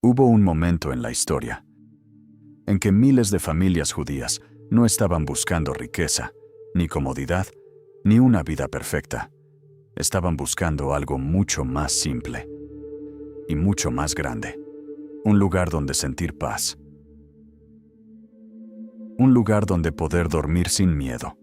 Hubo un momento en la historia en que miles de familias judías no estaban buscando riqueza, ni comodidad, ni una vida perfecta. Estaban buscando algo mucho más simple y mucho más grande. Un lugar donde sentir paz. Un lugar donde poder dormir sin miedo.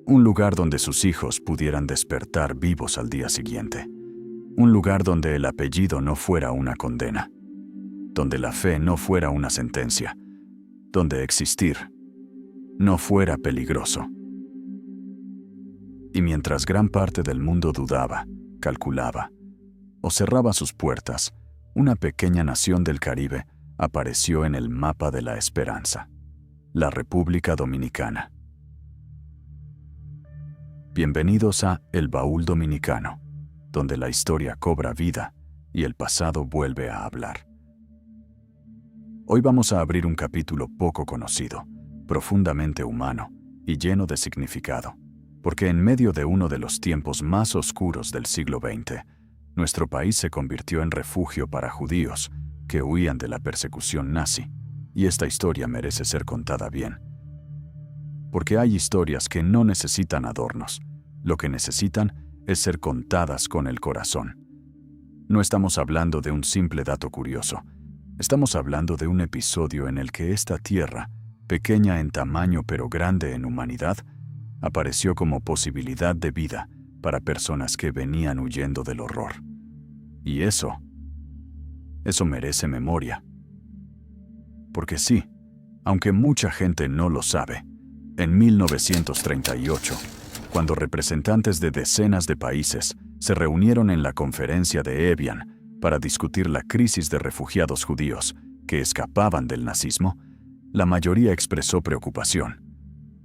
Un lugar donde sus hijos pudieran despertar vivos al día siguiente. Un lugar donde el apellido no fuera una condena. Donde la fe no fuera una sentencia. Donde existir no fuera peligroso. Y mientras gran parte del mundo dudaba, calculaba o cerraba sus puertas, una pequeña nación del Caribe apareció en el mapa de la esperanza: la República Dominicana. Bienvenidos a El Baúl Dominicano, donde la historia cobra vida y el pasado vuelve a hablar. Hoy vamos a abrir un capítulo poco conocido, profundamente humano y lleno de significado, porque en medio de uno de los tiempos más oscuros del siglo XX, nuestro país se convirtió en refugio para judíos que huían de la persecución nazi, y esta historia merece ser contada bien. Porque hay historias que no necesitan adornos, lo que necesitan es ser contadas con el corazón. No estamos hablando de un simple dato curioso, estamos hablando de un episodio en el que esta tierra, pequeña en tamaño pero grande en humanidad, apareció como posibilidad de vida para personas que venían huyendo del horror. Y eso merece memoria. Porque sí, aunque mucha gente no lo sabe, en 1938, cuando representantes de decenas de países se reunieron en la conferencia de Evian para discutir la crisis de refugiados judíos que escapaban del nazismo, la mayoría expresó preocupación,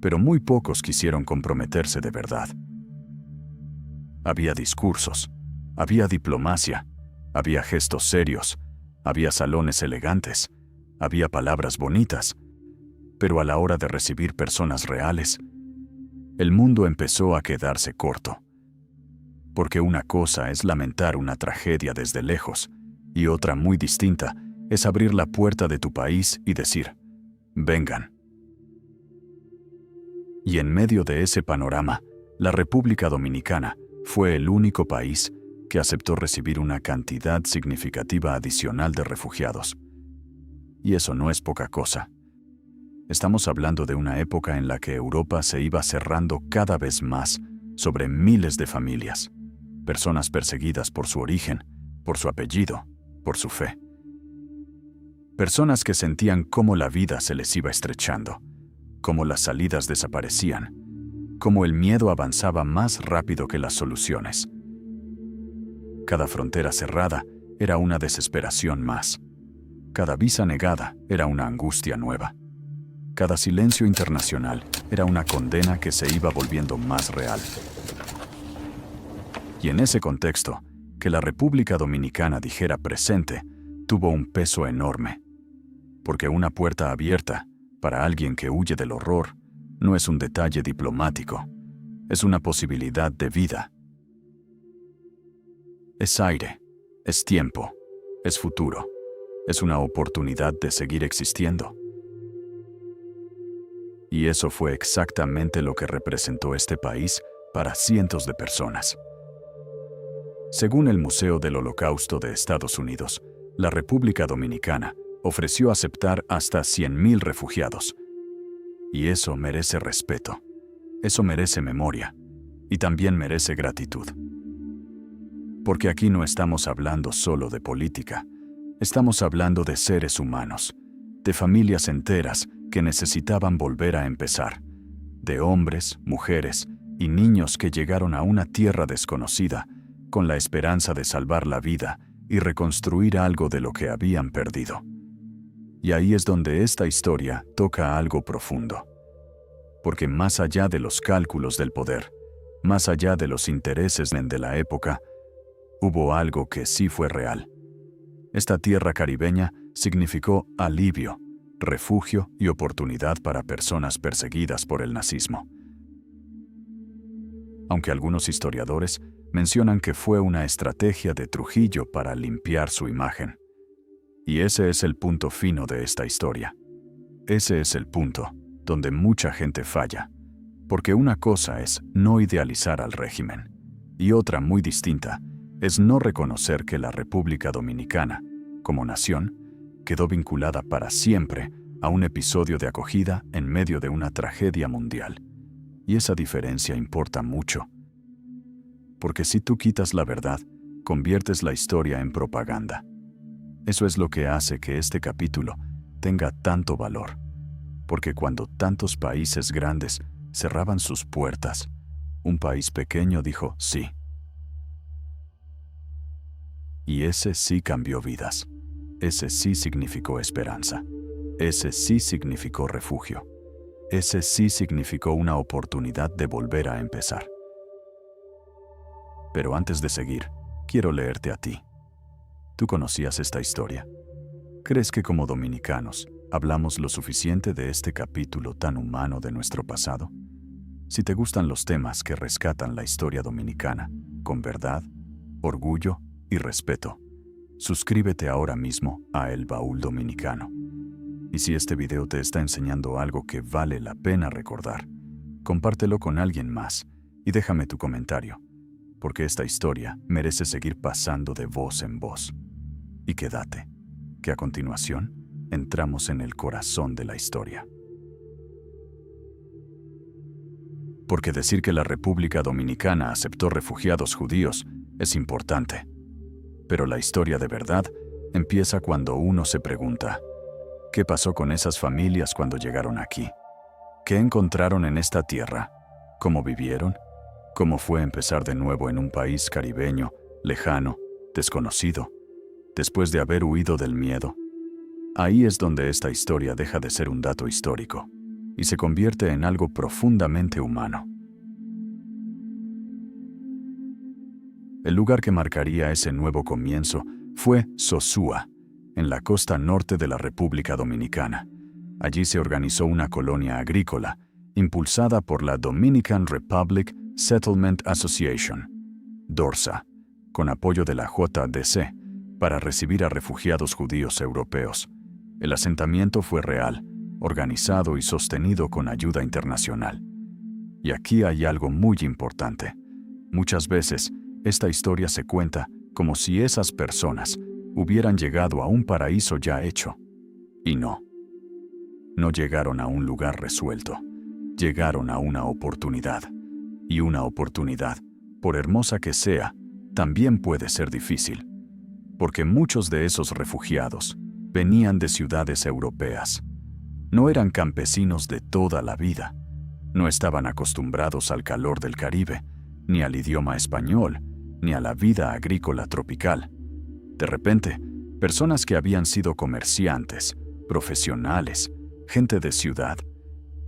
pero muy pocos quisieron comprometerse de verdad. Había discursos, había diplomacia, había gestos serios, había salones elegantes, había palabras bonitas, pero a la hora de recibir personas reales, el mundo empezó a quedarse corto. Porque una cosa es lamentar una tragedia desde lejos, y otra muy distinta es abrir la puerta de tu país y decir, vengan. Y en medio de ese panorama, la República Dominicana fue el único país que aceptó recibir una cantidad significativa adicional de refugiados. Y eso no es poca cosa. Estamos hablando de una época en la que Europa se iba cerrando cada vez más sobre miles de familias, personas perseguidas por su origen, por su apellido, por su fe. Personas que sentían cómo la vida se les iba estrechando, cómo las salidas desaparecían, cómo el miedo avanzaba más rápido que las soluciones. Cada frontera cerrada era una desesperación más. Cada visa negada era una angustia nueva. Cada silencio internacional era una condena que se iba volviendo más real. Y en ese contexto, que la República Dominicana dijera presente, tuvo un peso enorme. Porque una puerta abierta, para alguien que huye del horror, no es un detalle diplomático, es una posibilidad de vida. Es aire, es tiempo, es futuro, es una oportunidad de seguir existiendo. Y eso fue exactamente lo que representó este país para cientos de personas. Según el Museo del Holocausto de Estados Unidos, la República Dominicana ofreció aceptar hasta 100,000 refugiados. Y eso merece respeto, eso merece memoria, y también merece gratitud. Porque aquí no estamos hablando solo de política, estamos hablando de seres humanos, de familias enteras que necesitaban volver a empezar, de hombres, mujeres y niños que llegaron a una tierra desconocida con la esperanza de salvar la vida y reconstruir algo de lo que habían perdido. Y ahí es donde esta historia toca algo profundo. Porque más allá de los cálculos del poder, más allá de los intereses de la época, hubo algo que sí fue real. Esta tierra caribeña significó alivio, refugio y oportunidad para personas perseguidas por el nazismo. Aunque algunos historiadores mencionan que fue una estrategia de Trujillo para limpiar su imagen. Y ese es el punto fino de esta historia. Ese es el punto donde mucha gente falla. Porque una cosa es no idealizar al régimen, y otra muy distinta es no reconocer que la República Dominicana, como nación, quedó vinculada para siempre a un episodio de acogida en medio de una tragedia mundial. Y esa diferencia importa mucho. Porque si tú quitas la verdad, conviertes la historia en propaganda. Eso es lo que hace que este capítulo tenga tanto valor. Porque cuando tantos países grandes cerraban sus puertas, un país pequeño dijo sí. Y ese sí cambió vidas. Ese sí significó esperanza. Ese sí significó refugio. Ese sí significó una oportunidad de volver a empezar. Pero antes de seguir, quiero leerte a ti. ¿Tú conocías esta historia? ¿Crees que como dominicanos hablamos lo suficiente de este capítulo tan humano de nuestro pasado? Si te gustan los temas que rescatan la historia dominicana, con verdad, orgullo y respeto, suscríbete ahora mismo a El Baúl Dominicano. Y si este video te está enseñando algo que vale la pena recordar, compártelo con alguien más y déjame tu comentario, porque esta historia merece seguir pasando de voz en voz. Y quédate, que a continuación entramos en el corazón de la historia. Porque decir que la República Dominicana aceptó refugiados judíos es importante. Pero la historia de verdad empieza cuando uno se pregunta, ¿qué pasó con esas familias cuando llegaron aquí? ¿Qué encontraron en esta tierra? ¿Cómo vivieron? ¿Cómo fue empezar de nuevo en un país caribeño, lejano, desconocido, después de haber huido del miedo? Ahí es donde esta historia deja de ser un dato histórico y se convierte en algo profundamente humano. El lugar que marcaría ese nuevo comienzo fue Sosúa, en la costa norte de la República Dominicana. Allí se organizó una colonia agrícola, impulsada por la Dominican Republic Settlement Association, DORSA, con apoyo de la JDC, para recibir a refugiados judíos europeos. El asentamiento fue real, organizado y sostenido con ayuda internacional. Y aquí hay algo muy importante. Muchas veces, esta historia se cuenta como si esas personas hubieran llegado a un paraíso ya hecho. Y no. No llegaron a un lugar resuelto. Llegaron a una oportunidad. Y una oportunidad, por hermosa que sea, también puede ser difícil. Porque muchos de esos refugiados venían de ciudades europeas. No eran campesinos de toda la vida. No estaban acostumbrados al calor del Caribe, ni al idioma español, ni a la vida agrícola tropical. De repente, personas que habían sido comerciantes, profesionales, gente de ciudad,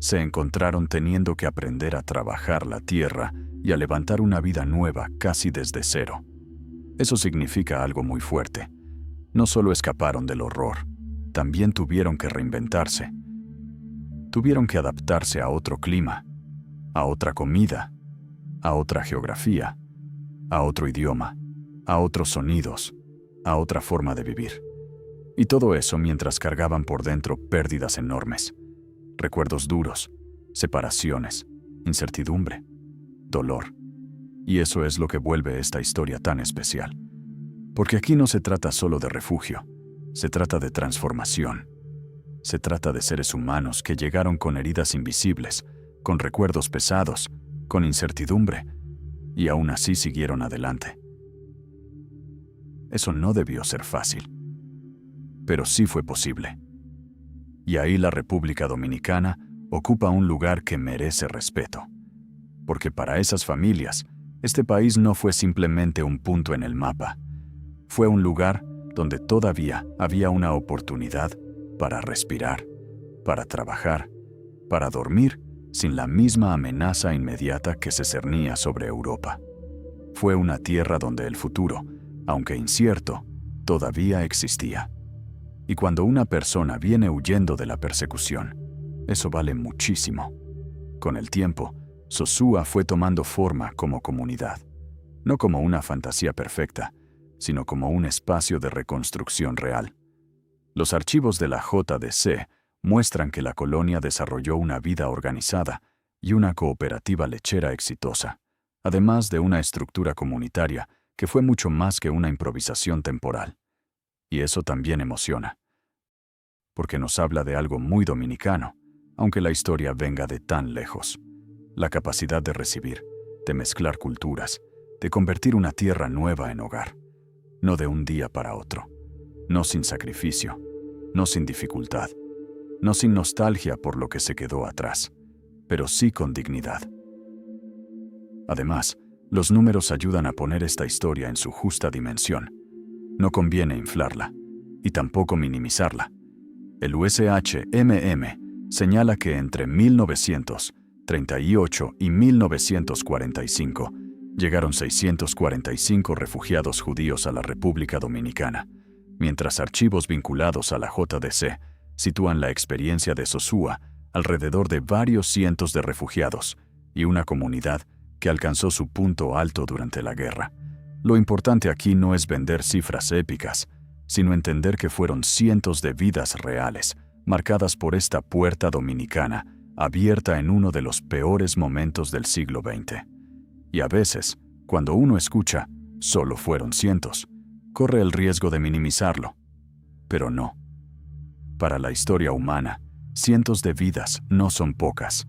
se encontraron teniendo que aprender a trabajar la tierra y a levantar una vida nueva casi desde cero. Eso significa algo muy fuerte. No solo escaparon del horror, también tuvieron que reinventarse. Tuvieron que adaptarse a otro clima, a otra comida, a otra geografía, a otro idioma, a otros sonidos, a otra forma de vivir. Y todo eso mientras cargaban por dentro pérdidas enormes, recuerdos duros, separaciones, incertidumbre, dolor. Y eso es lo que vuelve esta historia tan especial. Porque aquí no se trata solo de refugio, se trata de transformación. Se trata de seres humanos que llegaron con heridas invisibles, con recuerdos pesados, con incertidumbre, y aún así siguieron adelante. Eso no debió ser fácil, pero sí fue posible. Y ahí la República Dominicana ocupa un lugar que merece respeto. Porque para esas familias, este país no fue simplemente un punto en el mapa. Fue un lugar donde todavía había una oportunidad para respirar, para trabajar, para dormir sin la misma amenaza inmediata que se cernía sobre Europa. Fue una tierra donde el futuro, aunque incierto, todavía existía. Y cuando una persona viene huyendo de la persecución, eso vale muchísimo. Con el tiempo, Sosúa fue tomando forma como comunidad, no como una fantasía perfecta, sino como un espacio de reconstrucción real. Los archivos de la JDC muestran que la colonia desarrolló una vida organizada y una cooperativa lechera exitosa, además de una estructura comunitaria que fue mucho más que una improvisación temporal. Y eso también emociona, porque nos habla de algo muy dominicano, aunque la historia venga de tan lejos. La capacidad de recibir, de mezclar culturas, de convertir una tierra nueva en hogar. No de un día para otro, no sin sacrificio, no sin dificultad, no sin nostalgia por lo que se quedó atrás, pero sí con dignidad. Además, los números ayudan a poner esta historia en su justa dimensión. No conviene inflarla, y tampoco minimizarla. El USHMM señala que entre 1938 y 1945 llegaron 645 refugiados judíos a la República Dominicana, mientras archivos vinculados a la JDC sitúan la experiencia de Sosúa alrededor de varios cientos de refugiados y una comunidad que alcanzó su punto alto durante la guerra. Lo importante aquí no es vender cifras épicas, sino entender que fueron cientos de vidas reales, marcadas por esta puerta dominicana, abierta en uno de los peores momentos del siglo XX. Y a veces, cuando uno escucha, solo fueron cientos, corre el riesgo de minimizarlo. Pero no. Para la historia humana, cientos de vidas no son pocas.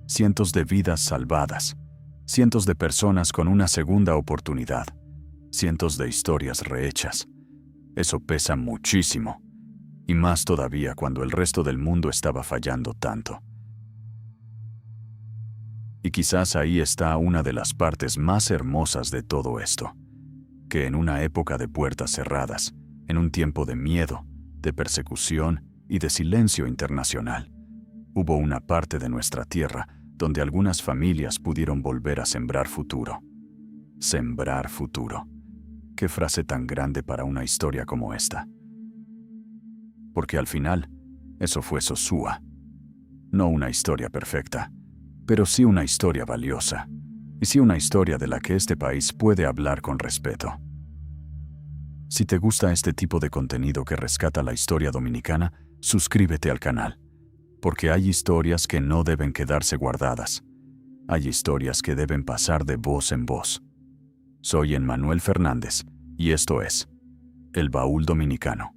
Cientos de vidas salvadas, cientos de personas con una segunda oportunidad, cientos de historias rehechas. Eso pesa muchísimo, y más todavía cuando el resto del mundo estaba fallando tanto. Y quizás ahí está una de las partes más hermosas de todo esto, que en una época de puertas cerradas, en un tiempo de miedo, de persecución y de silencio internacional, hubo una parte de nuestra tierra donde algunas familias pudieron volver a sembrar futuro. Sembrar futuro. Qué frase tan grande para una historia como esta. Porque al final, eso fue Sosúa. No una historia perfecta, pero sí una historia valiosa, y sí una historia de la que este país puede hablar con respeto. Si te gusta este tipo de contenido que rescata la historia dominicana, suscríbete al canal, porque hay historias que no deben quedarse guardadas. Hay historias que deben pasar de voz en voz. Soy Emmanuel Fernández, y esto es El Baúl Dominicano.